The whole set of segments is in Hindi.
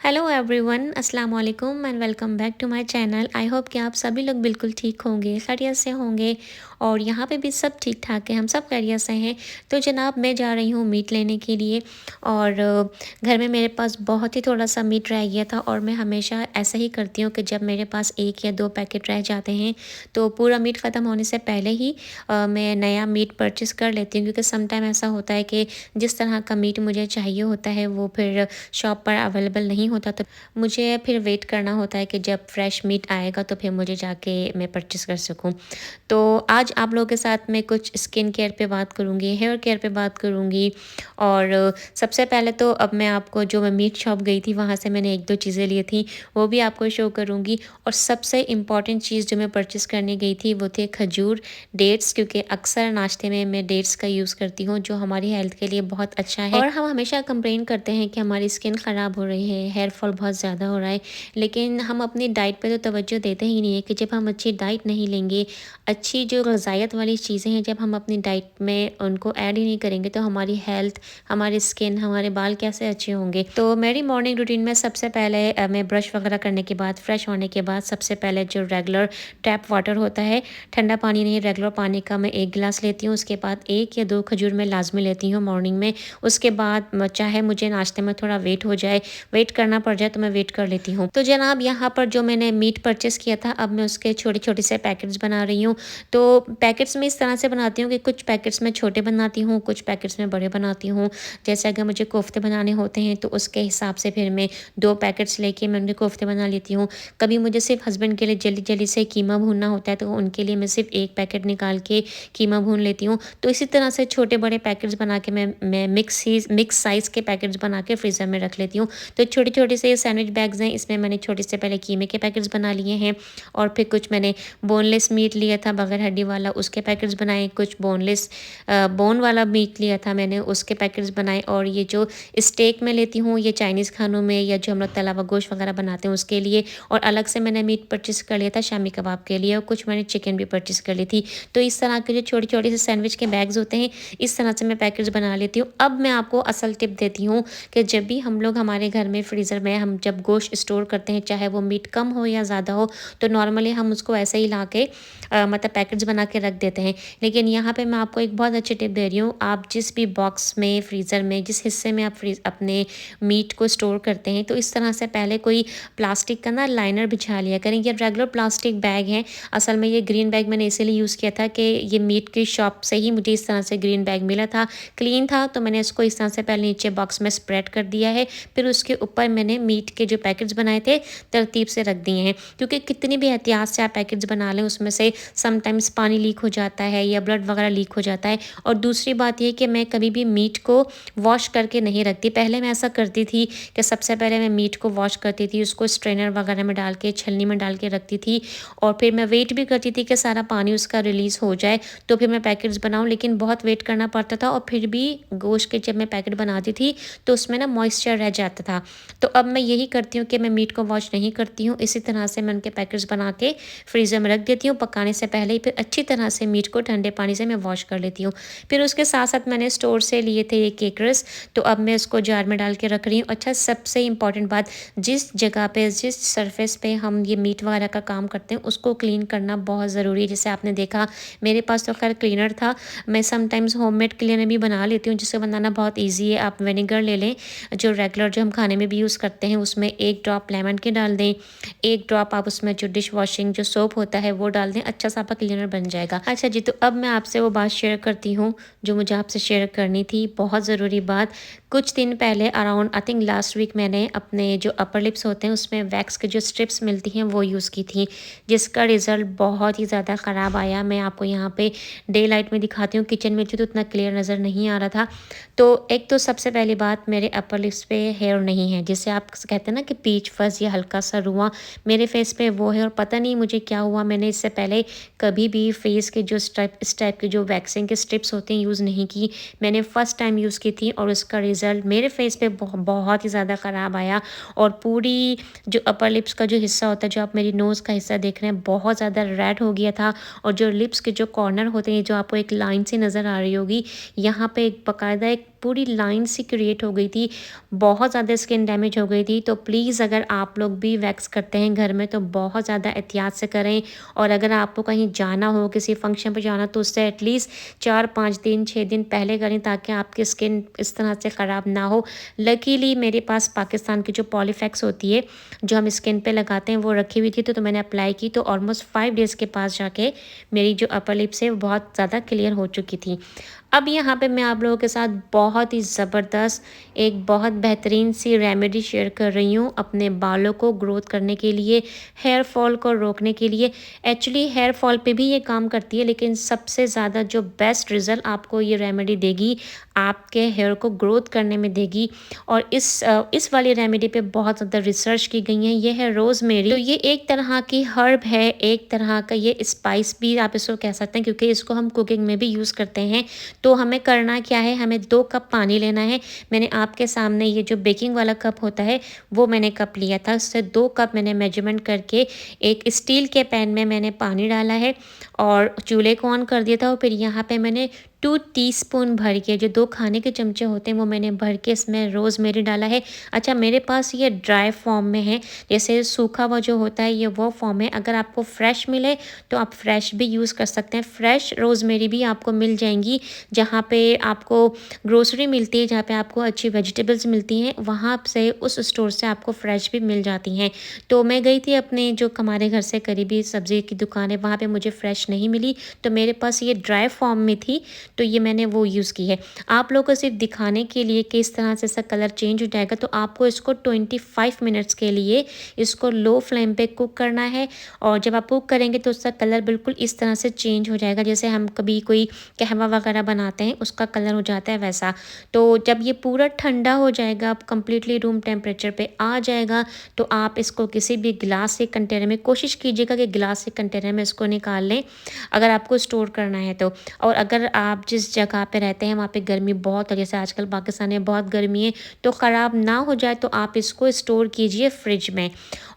हेलो एवरीवन, अस्सलाम वालेकुम and welcome back to my channel. I hope कि आप सभी लोग बिल्कुल ठीक होंगे, खैरियत से होंगे और यहाँ पे भी सब ठीक ठाक है, हम सब खैरियत से हैं। तो जनाब मैं जा रही हूँ मीट लेने के लिए और घर में मेरे पास बहुत ही थोड़ा सा मीट रह गया था और मैं हमेशा ऐसा ही करती हूँ कि जब मेरे पास 1 या 2 पैकेट रह जाते हैं तो पूरा मीट ख़त्म होने से पहले ही मैं नया मीट परचेज़ कर लेती हूँ, क्योंकि समटाइम ऐसा होता है कि जिस तरह का मीट मुझे चाहिए होता है वो फिर शॉप पर अवेलेबल नहीं होता, तो मुझे फिर वेट करना होता है कि जब फ्रेश मीट आएगा तो फिर मुझे जाके मैं परचेज़ कर सकूं। तो आज आप लोगों के साथ मैं कुछ स्किन केयर पे बात करूंगी, हेयर केयर पे बात करूंगी और सबसे पहले तो अब मैं आपको जो मैं मीट शॉप गई थी वहाँ से मैंने 1-2 चीज़ें ली थी वो भी आपको शो करूँगी। और सबसे इम्पॉर्टेंट चीज़ जो मैं परचेज़ करने गई थी वो थे खजूर, डेट्स, क्योंकि अक्सर नाश्ते में मैं डेट्स का यूज़ करती हूँ जो हमारी हेल्थ के लिए बहुत अच्छा है। और हम हमेशा कंप्लेन करते हैं कि हमारी स्किन ख़राब हो रही है, हेयर फॉल बहुत ज़्यादा हो रहा है, लेकिन हम अपनी डाइट पे तो तवज्जो देते ही नहीं है कि जब हम अच्छी डाइट नहीं लेंगे, अच्छी जो ग़िज़ायत वाली चीज़ें हैं जब हम अपनी डाइट में उनको ऐड ही नहीं करेंगे तो हमारी हेल्थ, हमारी स्किन, हमारे बाल कैसे अच्छे होंगे। तो मेरी मॉर्निंग रूटीन में सबसे पहले मैं ब्रश वगैरह करने के बाद, फ्रेश होने के बाद सबसे पहले जो रेगुलर टैप वाटर होता है, ठंडा पानी नहीं, रेगुलर पानी का मैं 1 गिलास लेती हूँ। उसके बाद 1 या 2 खजूर मैं लाज़मी लेती हूँ मॉर्निंग में। उसके बाद चाहे मुझे नाश्ते में थोड़ा वेट हो जाए, वेट करना पड़ जाए तो मैं वेट कर लेती हूँ। तो जनाब यहाँ पर जो मैंने मीट परचेज़ किया था अब मैं उसके छोटे-छोटे से पैकेट्स बना रही हूँ। तो पैकेट्स में इस तरह से बनाती हूँ कि कुछ पैकेट्स में छोटे बनाती हूँ, कुछ पैकेट्स में बड़े बनाती हूँ। जैसे अगर मुझे कोफ्ते बनाने होते हैं तो उसके हिसाब से फिर मैं 2 पैकेट्स लेके मैं उनके कोफ्ते बना लेती हूँ। कभी मुझे सिर्फ हस्बैंड के लिए जल्दी-जल्दी से कीमा भूनना होता है तो उनके लिए मैं सिर्फ 1 पैकेट निकाल के कीमा भून लेती हूँ। तो इसी तरह से छोटे-बड़े पैकेट्स बना के मैं मिक्स साइज़ के पैकेट्स बना के फ्रीज़र में रख लेती हूँ। तो छोटे-छोटे से सैंडविच बैग्स हैं, इसमें मैंने छोटे से पहले कीमे के पैकेट्स बना लिए हैं और फिर कुछ मैंने बोनलेस मीट लिया था बगैर हड्डी वाला, उसके पैकेट्स बनाए, कुछ बोनलेस बोन वाला मीट लिया था मैंने, उसके पैकेट्स बनाए। और ये जो स्टेक मैं लेती हूँ ये चाइनीज़ खानों में या जो हम लोग तला हुआ गोश्त वगैरह बनाते हैं उसके लिए, और अलग से मैंने मीट परचेज़ कर लिया था शामी कबाब के लिए और कुछ मैंने चिकन भी परचेज़ कर ली थी। तो इस तरह के जो छोटे-छोटे से सैंडविच के बैग्स होते हैं इस तरह से मैं पैकेट्स बना लेती हूँ। अब मैं आपको असल टिप देती हूँ कि जब भी हम लोग हमारे घर में फ्रीज़र में हम जब गोश्त स्टोर करते हैं, चाहे वो मीट कम हो या ज़्यादा हो, तो नॉर्मली हम उसको ऐसे ही ला के मतलब पैकेट्स बना के रख देते हैं। लेकिन यहाँ पे मैं आपको एक बहुत अच्छी टिप दे रही हूँ, आप जिस भी बॉक्स में, फ्रीज़र में, जिस हिस्से में आप अपने मीट को स्टोर करते हैं तो इस तरह से पहले कोई प्लास्टिक का ना लाइनर बिछा लिया करें। ये रेगुलर प्लास्टिक बैग हैं, असल में ये ग्रीन बैग मैंने इसीलिए यूज़ किया था कि ये मीट की शॉप से ही मुझे इस तरह से ग्रीन बैग मिला था, क्लीन था, तो मैंने इसको इस तरह से पहले नीचे बॉक्स में स्प्रेड कर दिया है, फिर उसके ऊपर मैंने मीट के जो पैकेट्स बनाए थे तरतीब से रख दिए हैं। क्योंकि कितनी भी एहतियात से आप पैकेट्स बना लें उसमें से समटाइम्स पानी लीक हो जाता है या ब्लड वगैरह लीक हो जाता है। और दूसरी बात ये कि मैं कभी भी मीट को वॉश करके नहीं रखती। पहले मैं ऐसा करती थी कि सबसे पहले मैं मीट को वॉश करती थी, उसको स्ट्रेनर वगैरह में डाल के, छलनी में डाल के रखती थी और फिर मैं वेट भी करती थी कि सारा पानी उसका रिलीज़ हो जाए तो फिर मैं पैकेट्स बनाऊँ। लेकिन बहुत वेट करना पड़ता था और फिर भी गोश्त के जब मैं पैकेट बनाती थी तो उसमें ना मॉइस्चर रह जाता था। तो अब मैं यही करती हूँ कि मैं मीट को वॉश नहीं करती हूँ, इसी तरह से मैं उनके पैकेट्स बना के फ्रीज़र में रख देती हूँ पकाने से पहले ही, फिर अच्छी तरह से मीट को ठंडे पानी से मैं वॉश कर लेती हूँ। फिर उसके साथ-साथ मैंने स्टोर से लिए थे ये केकर्स, तो अब मैं इसको जार में डाल के रख रही हूँ। अच्छा, सबसे इम्पॉर्टेंट बात, जिस जगह पे, जिस सरफेस पे हम ये मीट वगैरह का काम करते हैं उसको क्लीन करना बहुत ज़रूरी है। जैसे आपने देखा मेरे पास तो खैर क्लीनर था, मैं समटाइम्स होममेड क्लीनर भी बना लेती हूँ जिसे बनाना बहुत ईज़ी है। आप विनेगर ले लें जो रेगुलर जो हम खाने में भी यूज़ करते हैं, उसमें 1 ड्रॉप लेमन के डाल दें, 1 ड्रॉप आप उसमें जो डिश वॉशिंग जो सोप होता है वो डाल दें, अच्छा सा आपका क्लीनर बन जाएगा। अच्छा जी, तो अब मैं आपसे वो बात शेयर करती हूँ जो मुझे आपसे शेयर करनी थी, बहुत ज़रूरी बात। कुछ दिन पहले around I think last week मैंने अपने जो अपर लिप्स होते हैं उसमें वैक्स की जो स्ट्रिप्स मिलती हैं वो यूज़ की थी, जिसका रिज़ल्ट बहुत ही ज़्यादा ख़राब आया। मैं आपको यहाँ पे डे लाइट में दिखाती हूँ, किचन में थी तो उतना क्लियर नज़र नहीं आ रहा था। तो एक तो सबसे पहली बात, मेरे अपर लिप्स पे हेयर नहीं है, जिसे आप कहते हैं ना कि पीच फस या हल्का सा रुआं, मेरे फेस पे वो है। और पता नहीं मुझे क्या हुआ, मैंने इससे पहले कभी भी फेस के जो इस टाइप के जो वैक्सिंग के स्ट्रिप्स होते हैं यूज़ नहीं की। मैंने फ़र्स्ट टाइम यूज़ की थी और उसका रिज़ल्ट मेरे फेस पे बहुत ही ज़्यादा ख़राब आया। और पूरी जो अपर लिप्स का जो हिस्सा होता है, जो आप मेरी नोज़ का हिस्सा देख रहे हैं, बहुत ज़्यादा रेड हो गया था। और जो लिप्स के जो कॉर्नर होते हैं, जो आपको एक लाइन सी नज़र आ रही होगी, यहाँ पे एक बाकायदा एक पूरी लाइन सी क्रिएट हो गई थी, बहुत ज़्यादा स्किन डैमेज हो गई थी। तो प्लीज़ अगर आप लोग भी वैक्स करते हैं घर में तो बहुत ज़्यादा एहतियात से करें, और अगर आपको कहीं जाना हो, किसी फंक्शन पे जाना, तो उससे एटलीस्ट 4-5 दिन 6 दिन पहले करें, ताकि आपकी स्किन इस तरह से ख़राब ना हो। लकीली मेरे पास पाकिस्तान की जो पॉलीफैक्स होती है जो हम स्किन पे लगाते हैं वो रखी हुई थी, तो मैंने अप्लाई की, तो ऑलमोस्ट 5 डेज़ के पास जाके मेरी जो अपर लिप्स है वो बहुत ज़्यादा क्लियर हो चुकी थी। अब यहाँ पे मैं आप लोगों के साथ बहुत ही ज़बरदस्त एक बहुत बेहतरीन सी रेमेडी शेयर कर रही हूँ अपने बालों को ग्रोथ करने के लिए, हेयर फॉल को रोकने के लिए। एक्चुअली हेयर फॉल पे भी ये काम करती है, लेकिन सबसे ज़्यादा जो बेस्ट रिज़ल्ट आपको ये रेमेडी देगी, आपके हेयर को ग्रोथ करने में देगी। और इस वाली रेमेडी पे बहुत ज़्यादा रिसर्च की गई है। ये है रोज़मेरी। तो ये एक तरह की हर्ब है, एक तरह का ये स्पाइस भी आप इसको कह सकते हैं, क्योंकि इसको हम कुकिंग में भी यूज़ करते हैं। तो हमें करना क्या है, हमें 2 कप पानी लेना है। मैंने आपके सामने ये जो बेकिंग वाला कप होता है वो मैंने कप लिया था, उससे 2 कप मैंने मेजरमेंट करके एक स्टील के पैन में मैंने पानी डाला है और चूल्हे को ऑन कर दिया था। और फिर यहाँ पे मैंने 2 टीस्पून भर के, जो 2 खाने के चमचे होते हैं वो मैंने भर के इसमें रोज़मेरी डाला है। अच्छा, मेरे पास ये ड्राई फॉर्म में है, जैसे सूखा हुआ जो होता है ये वो फॉर्म है। अगर आपको फ्रेश मिले तो आप फ्रेश भी यूज़ कर सकते हैं। फ्रेश रोज़मेरी भी आपको मिल जाएंगी, जहाँ पे आपको ग्रोसरी मिलती है, जहाँ पे आपको अच्छी वेजिटेबल्स मिलती हैं, वहाँ से उस स्टोर से आपको फ्रेश भी मिल जाती हैं। तो मैं गई थी अपने जो हमारे घर से करीबी सब्ज़ी की दुकान है, वहाँ पे मुझे फ्रेश नहीं मिली, तो मेरे पास ये ड्राई फॉर्म में थी, तो ये मैंने वो यूज़ की है। आप लोगों को सिर्फ दिखाने के लिए कि इस तरह से इसका कलर चेंज हो जाएगा, तो आपको इसको 25 मिनट्स के लिए इसको लो फ्लेम पे कुक करना है। और जब आप कुक करेंगे तो उसका कलर बिल्कुल इस तरह से चेंज हो जाएगा, जैसे हम कभी कोई कहवा वगैरह बनाते हैं उसका कलर हो जाता है वैसा। तो जब ये पूरा ठंडा हो जाएगा, अब कम्प्लीटली रूम टेम्परेचर पे आ जाएगा, तो आप इसको किसी भी गिलास के कंटेनर में, कोशिश कीजिएगा कि गिलास के कंटेनर में इसको निकाल लें अगर आपको स्टोर करना है तो। और अगर आप जिस जगह पे रहते हैं वहाँ पे गर्मी बहुत है, जैसे आजकल पाकिस्तान में बहुत गर्मी है, तो ख़राब ना हो जाए तो आप इसको स्टोर कीजिए फ्रिज में।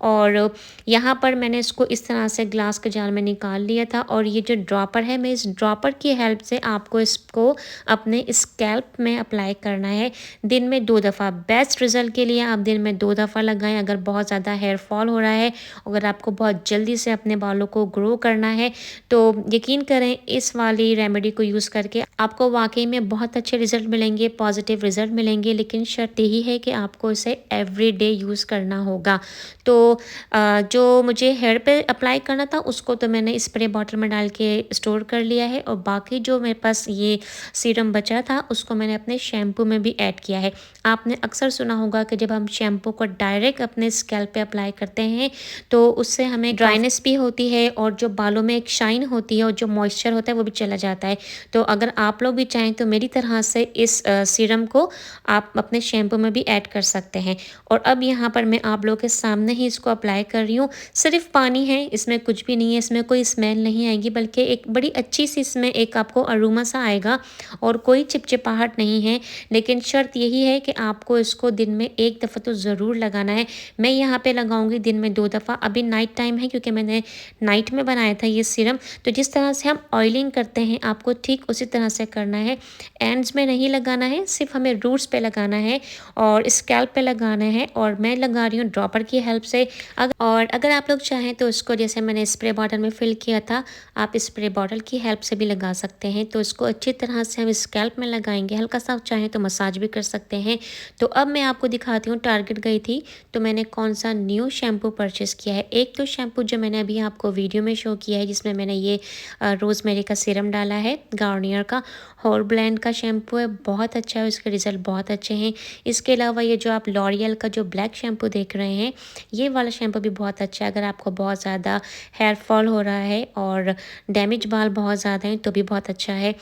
और यहाँ पर मैंने इसको इस तरह से ग्लास के जार में निकाल लिया था। और ये जो ड्रॉपर है, मैं इस ड्रॉपर की हेल्प से आपको इसको अपने स्कैल्प में अप्लाई करना है दिन में 2 दफ़ा। बेस्ट रिज़ल्ट के लिए आप दिन में 2 दफ़ा लगाएं। अगर बहुत ज़्यादा हेयर फॉल हो रहा है, अगर आपको बहुत जल्दी से अपने बालों को ग्रो करना है, तो यकीन करें इस वाली रेमेडी को यूज़ करके आपको वाकई में बहुत अच्छे रिज़ल्ट मिलेंगे, पॉजिटिव रिज़ल्ट मिलेंगे। लेकिन शर्त यही है कि आपको इसे एवरीडे यूज़ करना होगा। तो जो मुझे हेयर पे अप्लाई करना था उसको तो मैंने स्प्रे बॉटल में डाल के स्टोर कर लिया है, और बाकी जो मेरे पास ये सीरम बचा था उसको मैंने अपने शैम्पू में भी ऐड किया है। आपने अक्सर सुना होगा कि जब हम शैम्पू को डायरेक्ट अपने स्कैल्प पे अप्लाई करते हैं तो उससे हमें ड्राइनेस भी होती है, और जो बालों में एक शाइन होती है और जो मॉइस्चर होता है वो भी चला जाता है। तो अगर आप लोग भी चाहें तो मेरी तरह से इस सीरम को आप अपने शैम्पू में भी ऐड कर सकते हैं। और अब यहाँ पर मैं आप लोगों के सामने ही इसको अप्लाई कर रही हूँ। सिर्फ पानी है, इसमें कुछ भी नहीं है, इसमें कोई स्मेल नहीं आएगी, बल्कि एक बड़ी अच्छी सी इसमें एक आपको अरोमा सा आएगा, और कोई चिपचिपाहट नहीं है। लेकिन शर्त यही है कि आपको इसको दिन में 1 दफ़ा तो ज़रूर लगाना है। मैं यहाँ पे लगाऊंगी दिन में 2 दफ़ा। अभी नाइट टाइम है क्योंकि मैंने नाइट में बनाया था ये सीरम। तो जिस तरह से हम ऑयलिंग करते हैं आपको ठीक उसी तरह से करना है। एंड्स में नहीं लगाना है, सिर्फ हमें रूट्स पे लगाना है और स्कैल्प पे लगाना है। और मैं लगा रही हूँ ड्रॉपर की हेल्प से। अगर आप लोग चाहें तो इसको, जैसे मैंने स्प्रे बॉटल में फिल किया था, आप स्प्रे बॉटल की हेल्प से भी लगा सकते हैं। तो इसको अच्छी तरह से हम स्कैल्प में लगाएंगे, हल्का सा चाहें तो मसाज भी कर सकते हैं। तो अब मैं आपको दिखाती हूँ, टारगेट गई थी तो मैंने कौन सा न्यू शैम्पू परचेज़ किया है। एक तो शैम्पू जो मैंने अभी आपको वीडियो में शो किया है, जिसमें मैंने ये रोज़मेरी का सीरम डाला है, गार्नियर का होल ब्लेंड का शैम्पू है, बहुत अच्छा है, उसके रिज़ल्ट बहुत अच्छे हैं। इसके अलावा ये जो आप लॉरियल का जो ब्लैक शैम्पू देख रहे हैं, ये वाला शैम्पू भी बहुत अच्छा है। अगर आपको बहुत ज़्यादा हेयर फॉल हो रहा है और डैमेज बाल बहुत ज़्यादा हैं तो भी बहुत अच्छा है।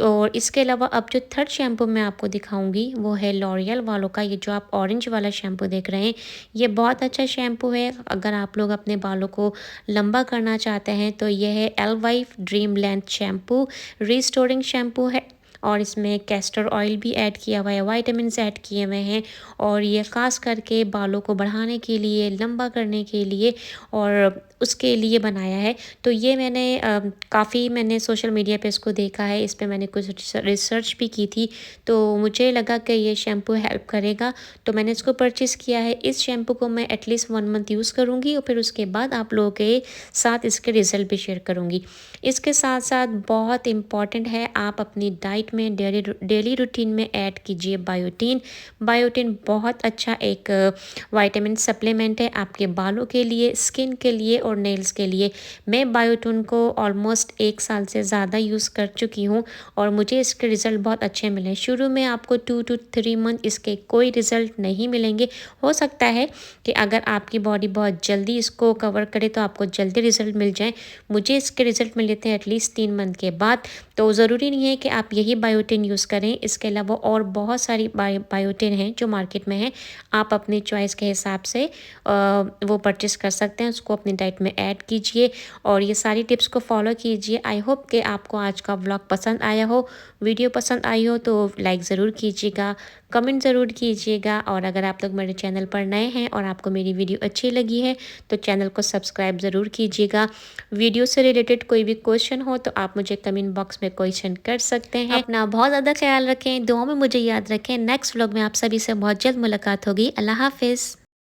और इसके अलावा अब जो थर्ड शैम्पू मैं आपको दिखाऊंगी वो है लॉरियल वालों का। ये जो आप ऑरेंज वाला शैम्पू देख रहे हैं, ये बहुत अच्छा शैम्पू है। अगर आप लोग अपने बालों को लंबा करना चाहते हैं तो ये है L wife dream length shampoo, restoring shampoo है। और इसमें कैस्टर ऑयल भी ऐड किया हुआ है, वाइटामिन्स ऐड किए हुए हैं और ये ख़ास करके बालों को बढ़ाने के लिए, लंबा करने के लिए और उसके लिए बनाया है। तो ये काफ़ी मैंने सोशल मीडिया पे इसको देखा है, इस पे मैंने कुछ रिसर्च भी की थी, तो मुझे लगा कि ये शैम्पू हेल्प करेगा, तो मैंने इसको परचेज़ किया है। इस शैम्पू को मैं एटलीस्ट 1 मंथ यूज़ करूँगी और फिर उसके बाद आप लोगों के साथ इसके रिज़ल्ट भी शेयर करूँगी। इसके साथ-साथ बहुत इम्पॉर्टेंट है, आप अपनी डाइट में डेली रूटीन में ऐड कीजिए बायोटिन। बायोटिन बहुत अच्छा एक विटामिन सप्लीमेंट है आपके बालों के लिए, स्किन के लिए और नेल्स के लिए। मैं बायोटिन को ऑलमोस्ट 1 साल से ज़्यादा यूज़ कर चुकी हूँ और मुझे इसके रिज़ल्ट बहुत अच्छे मिले। शुरू में आपको 2 to 3 मंथ इसके कोई रिज़ल्ट नहीं मिलेंगे। हो सकता है कि अगर आपकी बॉडी बहुत जल्दी इसको कवर करे तो आपको जल्दी रिज़ल्ट मिल जाए। मुझे इसके रिज़ल्ट मिले थे एटलीस्ट 3 मंथ के बाद। तो ज़रूरी नहीं है कि आप यही बायोटिन यूज़ करें, इसके अलावा और बहुत सारी बायोटिन हैं जो मार्केट में हैं। आप अपनी चॉइस के हिसाब से वो परचेज़ कर सकते हैं, उसको अपनी डाइट में ऐड कीजिए और ये सारी टिप्स को फॉलो कीजिए। आई होप कि आपको आज का व्लॉग पसंद आया हो। वीडियो पसंद आई हो तो लाइक ज़रूर कीजिएगा, कमेंट ज़रूर कीजिएगा और अगर आप लोग मेरे चैनल पर नए हैं और आपको मेरी वीडियो अच्छी लगी है तो चैनल को सब्सक्राइब ज़रूर कीजिएगा। वीडियो से रिलेटेड कोई भी क्वेश्चन हो तो आप मुझे कमेंट बॉक्स में क्वेश्चन कर सकते हैं। अपना बहुत ज़्यादा ख्याल रखें, दुआओं में मुझे याद रखें। नेक्स्ट व्लॉग में आप सभी से बहुत जल्द मुलाकात होगी। अल्लाह हाफ़िज़।